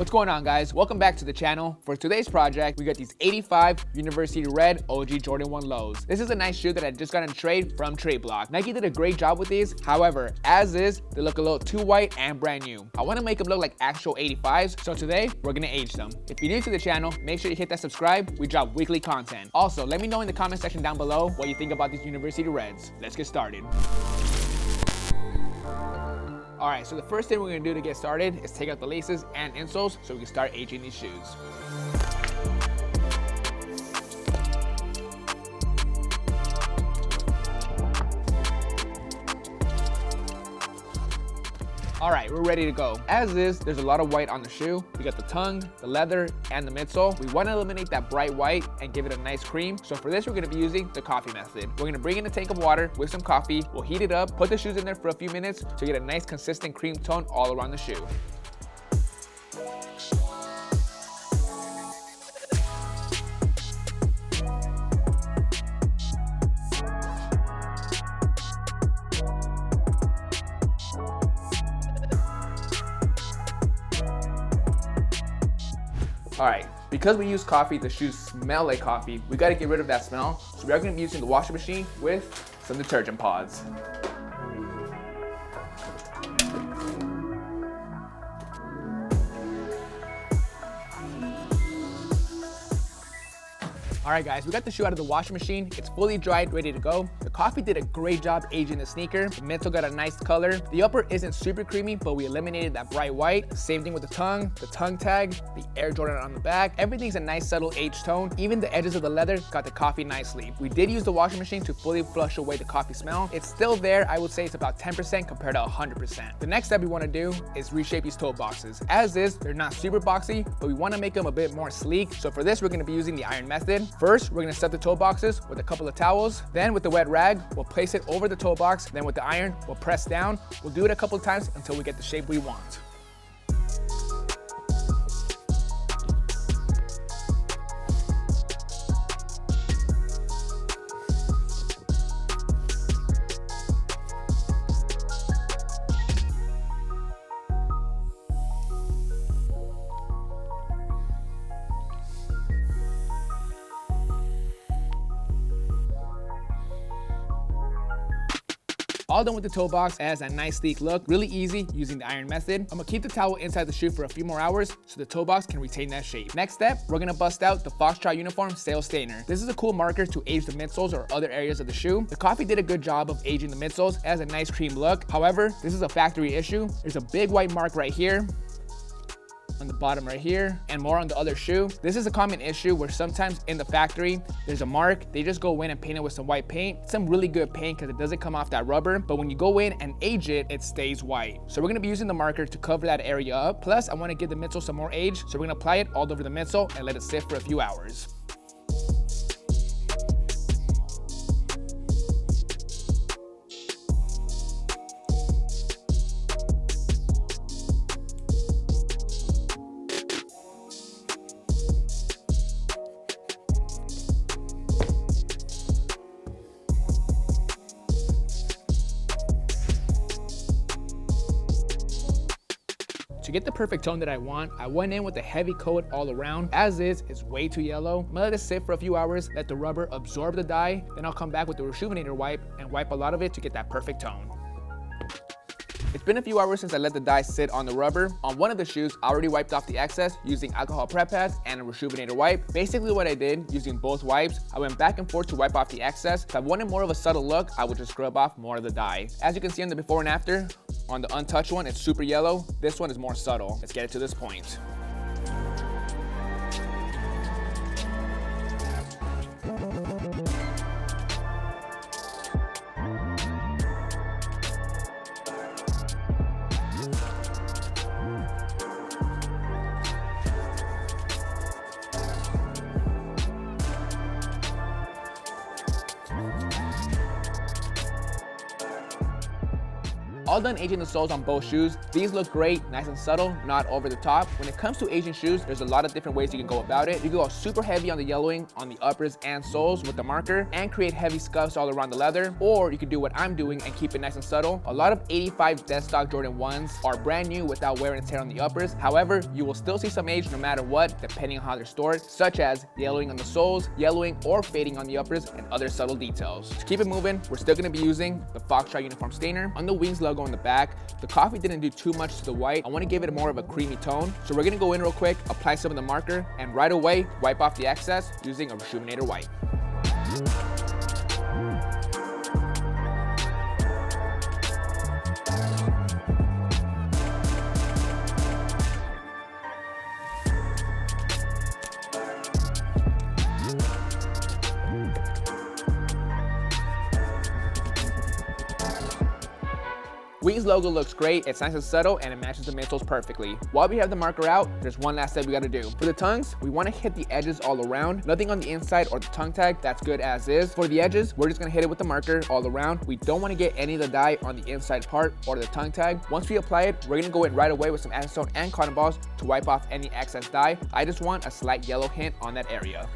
What's going on, guys? Welcome back to the channel. For today's project, we got these 85 University Red OG Jordan 1 Lows. This is a nice shoe that I just got in trade from Trade Block. Nike did a great job with these. However, as is, they look a little too white and brand new. I want to make them look like actual 85s, so today we're gonna age them. If you're new to the channel, make sure you hit that subscribe. We drop weekly content. Also, let me know in the comment section down below what you think about these University Reds. Let's get started. Alright, so the first thing we're going to do to get started is take out the laces and insoles so we can start aging these shoes. Alright, we're ready to go. As is, there's a lot of white on the shoe. We got the tongue, the leather, and the midsole. We want to eliminate that bright white and give it a nice cream. So for this, we're going to be using the coffee method. We're going to bring in a tank of water with some coffee. We'll heat it up, put the shoes in there for a few minutes to get a nice consistent cream tone all around the shoe. Alright, because we use coffee, the shoes smell like coffee. We got to get rid of that smell. So we are going to be using the washing machine with some detergent pods. Alright guys, we got the shoe out of the washing machine. It's fully dried, ready to go. The coffee did a great job aging the sneaker. The midsole got a nice color. The upper isn't super creamy, but we eliminated that bright white. Same thing with the tongue tag, the Air Jordan on the back. Everything's a nice subtle aged tone. Even the edges of the leather got the coffee nicely. We did use the washing machine to fully flush away the coffee smell. It's still there. I would say it's about 10% compared to 100%. The next step we want to do is reshape these toe boxes. As is, they're not super boxy, but we want to make them a bit more sleek. So for this, we're going to be using the iron method. First, we're gonna set the toe boxes with a couple of towels. Then with the wet rag, we'll place it over the toe box. Then with the iron, we'll press down. We'll do it a couple of times until we get the shape we want. All done with the toe box. It has a nice sleek look. Really easy using the iron method. I'm gonna keep the towel inside the shoe for a few more hours so the toe box can retain that shape. Next step, we're gonna bust out the Foxtrot Uniform Sail Stainer. This is a cool marker to age the midsoles or other areas of the shoe. The coffee did a good job of aging the midsoles. It has a nice cream look. However, this is a factory issue. There's a big white mark right here, on the bottom right here, and more on the other shoe. This is a common issue where sometimes in the factory there's a mark, they just go in and paint it with some white paint. It's some really good paint because it doesn't come off that rubber, but when you go in and age it, it stays white. So we're gonna be using the marker to cover that area up. Plus I want to give the midsole some more age, so we're gonna apply it all over the midsole and let it sit for a few hours. To get the perfect tone that I want, I went in with a heavy coat all around. As is, it's way too yellow. I'm gonna let it sit for a few hours, let the rubber absorb the dye, then I'll come back with the Rejuvenator wipe and wipe a lot of it to get that perfect tone. It's been a few hours since I let the dye sit on the rubber. On one of the shoes, I already wiped off the excess using alcohol prep pads and a Rejuvenator wipe. Basically what I did, using both wipes, I went back and forth to wipe off the excess. If I wanted more of a subtle look, I would just scrub off more of the dye. As you can see on the before and after, on the untouched one, it's super yellow. This one is more subtle. Let's get it to this point. All done aging the soles on both shoes. These look great, nice and subtle, not over the top. When it comes to aging shoes, there's a lot of different ways you can go about it. You can go super heavy on the yellowing on the uppers and soles with the marker and create heavy scuffs all around the leather, or you can do what I'm doing and keep it nice and subtle. A lot of 85 dead stock Jordan 1s are brand new without wear and tear on the uppers. However, you will still see some age no matter what, depending on how they're stored, such as yellowing on the soles, yellowing or fading on the uppers, and other subtle details. To keep it moving, we're still going to be using the Foxtrot uniform stainer. On the wings logo on the back, the coffee didn't do too much to the white. I want to give it more of a creamy tone. So we're going to go in real quick, apply some of the marker, and right away wipe off the excess using a Rejuvenator wipe. Wings logo looks great, it's nice and subtle, and it matches the midsoles perfectly. While we have the marker out, there's one last step we gotta do. For the tongues, we wanna hit the edges all around. Nothing on the inside or the tongue tag, that's good as is. For the edges, we're just gonna hit it with the marker all around. We don't wanna get any of the dye on the inside part or the tongue tag. Once we apply it, we're gonna go in right away with some acetone and cotton balls to wipe off any excess dye. I just want a slight yellow hint on that area.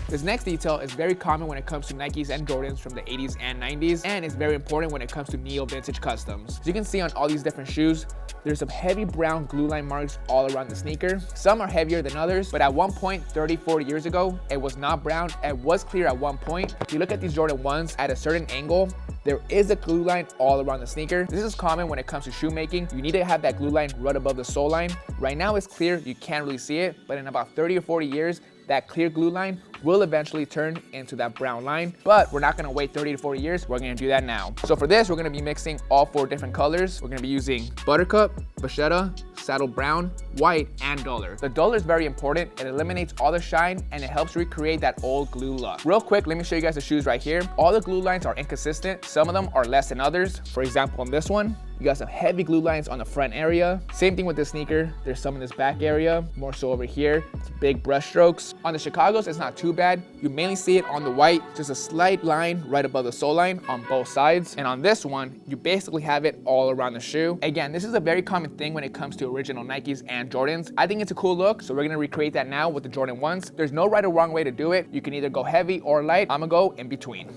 This next detail is very common when it comes to Nikes and Jordans from the 80s and 90s, and it's very important when it comes to neo vintage customs. As you can see on all these different shoes, there's some heavy brown glue line marks all around the sneaker. Some are heavier than others, but at one point 30, 40 years ago, it was not brown. It was clear at one point. If you look at these Jordan 1s at a certain angle, there is a glue line all around the sneaker. This is common when it comes to shoemaking. You need to have that glue line right above the sole line. Right now it's clear, you can't really see it, but in about 30 or 40 years, that clear glue line will eventually turn into that brown line, but we're not gonna wait 30 to 40 years. We're gonna do that now. So for this, we're gonna be mixing all 4 different colors. We're gonna be using Buttercup, Vachetta, Saddle Brown, White, and Duller. The Duller is very important. It eliminates all the shine and it helps recreate that old glue look. Real quick, let me show you guys the shoes right here. All the glue lines are inconsistent. Some of them are less than others. For example, on this one, you got some heavy glue lines on the front area. Same thing with this sneaker. There's some in this back area, more so over here. It's big brush strokes. On the Chicagos, it's not too bad. You mainly see it on the white, just a slight line right above the sole line on both sides. And on this one, you basically have it all around the shoe. Again, this is a very common thing when it comes to original Nikes and Jordans. I think it's a cool look, so we're gonna recreate that now with the Jordan 1s. There's no right or wrong way to do it. You can either go heavy or light. I'm gonna go in between.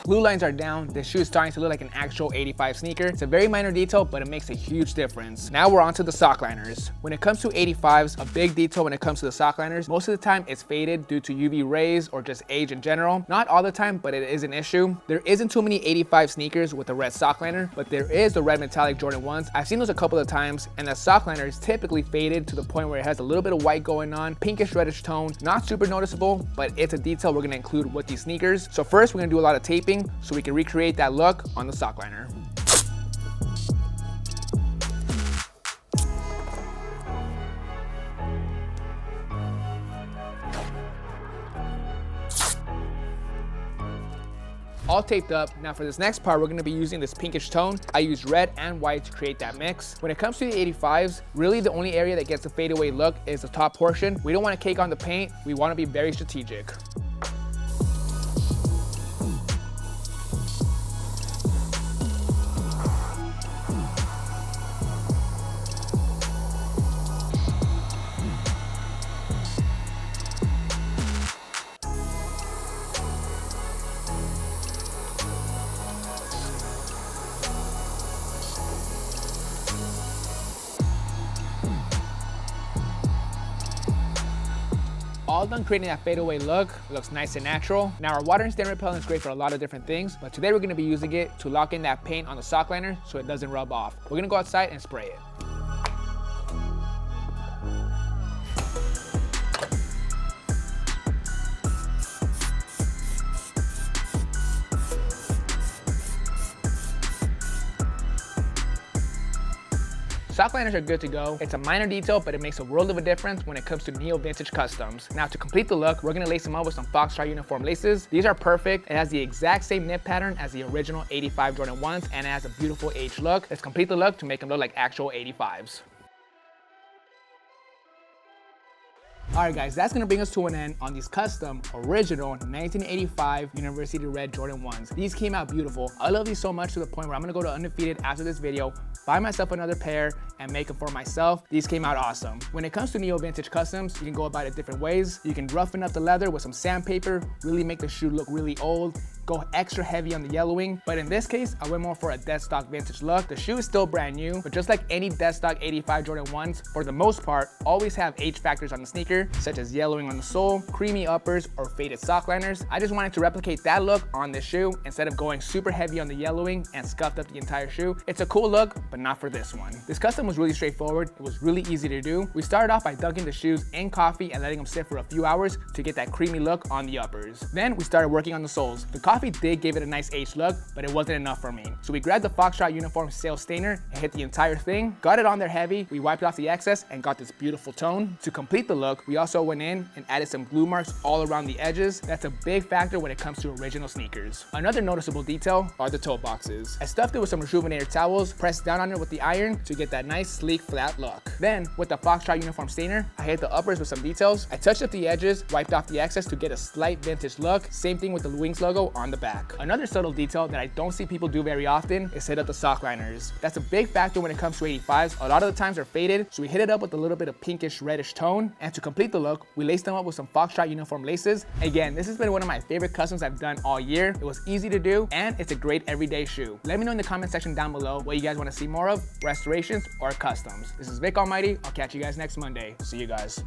Glue lines are down. This shoe is starting to look like an actual 85 sneaker. It's a very minor detail, but it makes a huge difference. Now we're on to the sock liners. When it comes to 85s, a big detail when it comes to the sock liners, most of the time it's faded due to UV rays or just age in general. Not all the time, but it is an issue. There isn't too many 85 sneakers with a red sock liner, but there is the red metallic Jordan 1s. I've seen those a couple of times, and the sock liner is typically faded to the point where it has a little bit of white going on, pinkish reddish tone, not super noticeable, but it's a detail we're gonna include with these sneakers. So first, we're gonna do a lot of taping so we can recreate that look on the sock liner. All taped up. Now for this next part, we're gonna be using this pinkish tone. I use red and white to create that mix. When it comes to the 85s, really the only area that gets a fadeaway look is the top portion. We don't wanna cake on the paint. We wanna be very strategic. All done creating that fadeaway look. It looks nice and natural. Now our water and stain repellent is great for a lot of different things, but today we're gonna be using it to lock in that paint on the sock liner so it doesn't rub off. We're gonna go outside and spray it. Sock liners are good to go. It's a minor detail, but it makes a world of a difference when it comes to neo vintage customs. Now to complete the look, we're gonna lace them up with some Foxtrot uniform laces. These are perfect. It has the exact same nip pattern as the original 85 Jordan 1s and it has a beautiful aged look. Let's complete the look to make them look like actual 85s. Alright guys, that's gonna bring us to an end on these custom, original 1985 University Red Jordan 1s. These came out beautiful. I love these so much to the point where I'm gonna go to Undefeated after this video, buy myself another pair, and make them for myself. These came out awesome. When it comes to neo vintage customs, you can go about it different ways. You can roughen up the leather with some sandpaper, really make the shoe look really old, go extra heavy on the yellowing, but in this case, I went more for a dead stock vintage look. The shoe is still brand new, but just like any dead stock 85 Jordan 1s, for the most part, always have age factors on the sneaker, such as yellowing on the sole, creamy uppers, or faded sock liners. I just wanted to replicate that look on this shoe instead of going super heavy on the yellowing and scuffed up the entire shoe. It's a cool look, but not for this one. This custom was really straightforward. It was really easy to do. We started off by dunking the shoes in coffee and letting them sit for a few hours to get that creamy look on the uppers. Then we started working on the soles. The coffee did give it a nice aged look, but it wasn't enough for me. So we grabbed the Foxtrot uniform sail stainer and hit the entire thing, got it on there heavy, we wiped off the excess and got this beautiful tone. To complete the look, we also went in and added some glue marks all around the edges. That's a big factor when it comes to original sneakers. Another noticeable detail are the toe boxes. I stuffed it with some Rejuvenator towels, pressed down on it with the iron to get that nice sleek flat look. Then with the Foxtrot uniform stainer, I hit the uppers with some details. I touched up the edges, wiped off the excess to get a slight vintage look. Same thing with the Wings logo on the back. Another subtle detail that I don't see people do very often is hit up the sock liners. That's a big factor when it comes to 85s. A lot of the times they're faded, so we hit it up with a little bit of pinkish reddish tone. And to complete the look, we laced them up with some Foxtrot uniform laces. Again, this has been one of my favorite customs I've done all year. It was easy to do, and it's a great everyday shoe. Let me know in the comment section down below what you guys want to see more of, restorations or customs. This is Vick Almighty. I'll catch you guys next Monday. See you guys.